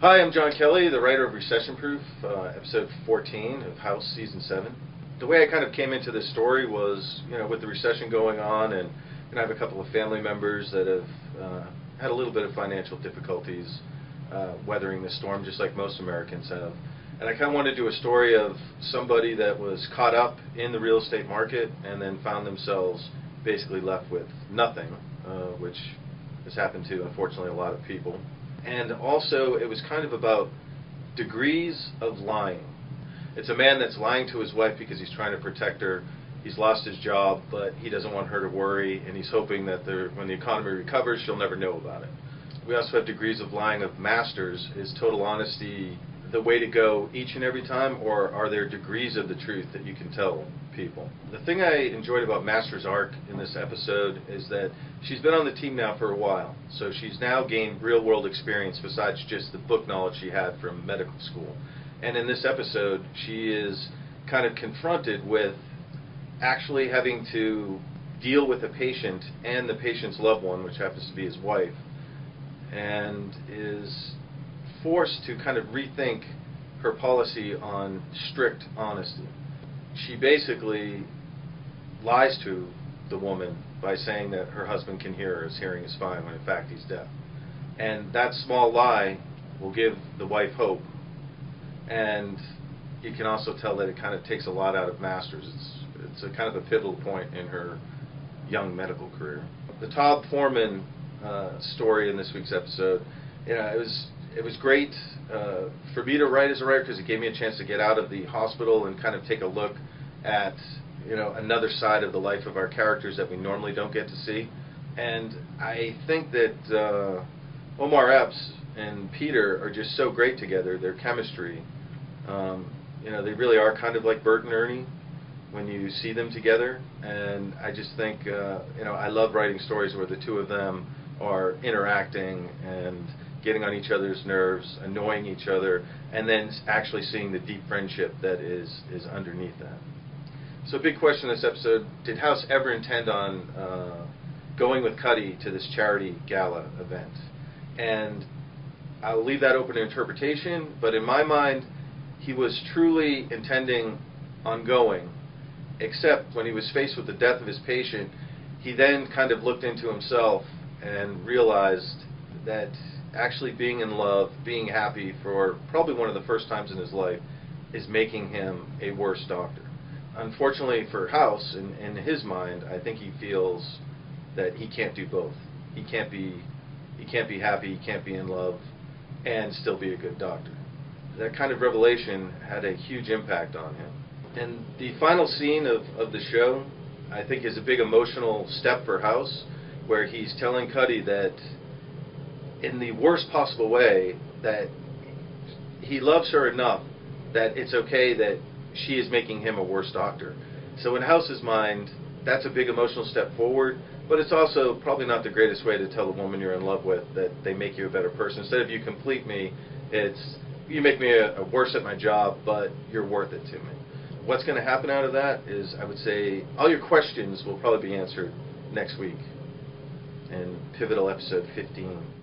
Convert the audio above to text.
Hi, I'm John Kelley, the writer of Recession Proof, episode 14 of House, season 7. The way I kind of came into this story was, with the recession going on, and I have a couple of family members that have had a little bit of financial difficulties weathering the storm, just like most Americans have. And I kind of wanted to do a story of somebody that was caught up in the real estate market and then found themselves basically left with nothing, which has happened to, unfortunately, a lot of people. And also, it was kind of about degrees of lying. It's a man that's lying to his wife because he's trying to protect her. He's lost his job, but he doesn't want her to worry, and he's hoping that when the economy recovers, she'll never know about it. We also have degrees of lying of masters. Is total honesty the way to go each and every time, or are there degrees of the truth that you can tell people? The thing I enjoyed about Master's arc in this episode is that she's been on the team now for a while, so she's now gained real-world experience besides just the book knowledge she had from medical school. And in this episode, she is kind of confronted with actually having to deal with a patient and the patient's loved one, which happens to be his wife, and is forced to kind of rethink her policy on strict honesty. She basically lies to the woman by saying that her husband can hear her, his hearing is fine, when in fact he's deaf. And that small lie will give the wife hope. And you can also tell that it kind of takes a lot out of Masters. It's a kind of a pivotal point in her young medical career. The Todd Foreman story in this week's episode, it was great for me to write as a writer because it gave me a chance to get out of the hospital and kind of take a look at another side of the life of our characters that we normally don't get to see. And I think that Omar Epps and Peter are just so great together. Their chemistry, they really are kind of like Bert and Ernie when you see them together. And I just think I love writing stories where the two of them are interacting and getting on each other's nerves, annoying each other, and then actually seeing the deep friendship that is underneath that. So a big question in this episode, did House ever intend on going with Cuddy to this charity gala event? And I'll leave that open to interpretation, but in my mind, he was truly intending on going, except when he was faced with the death of his patient, he then kind of looked into himself and realized that actually being in love, being happy for probably one of the first times in his life, is making him a worse doctor. Unfortunately for House, in his mind, I think he feels that he can't do both. He can't be happy, he can't be in love, and still be a good doctor. That kind of revelation had a huge impact on him. And the final scene of the show, I think, is a big emotional step for House, where he's telling Cuddy that in the worst possible way, that he loves her enough that it's okay that she is making him a worse doctor. So in House's mind, that's a big emotional step forward, but it's also probably not the greatest way to tell the woman you're in love with that they make you a better person. Instead of you complete me, it's you make me a worse at my job, but you're worth it to me. What's going to happen out of that is, I would say, all your questions will probably be answered next week in pivotal episode 15.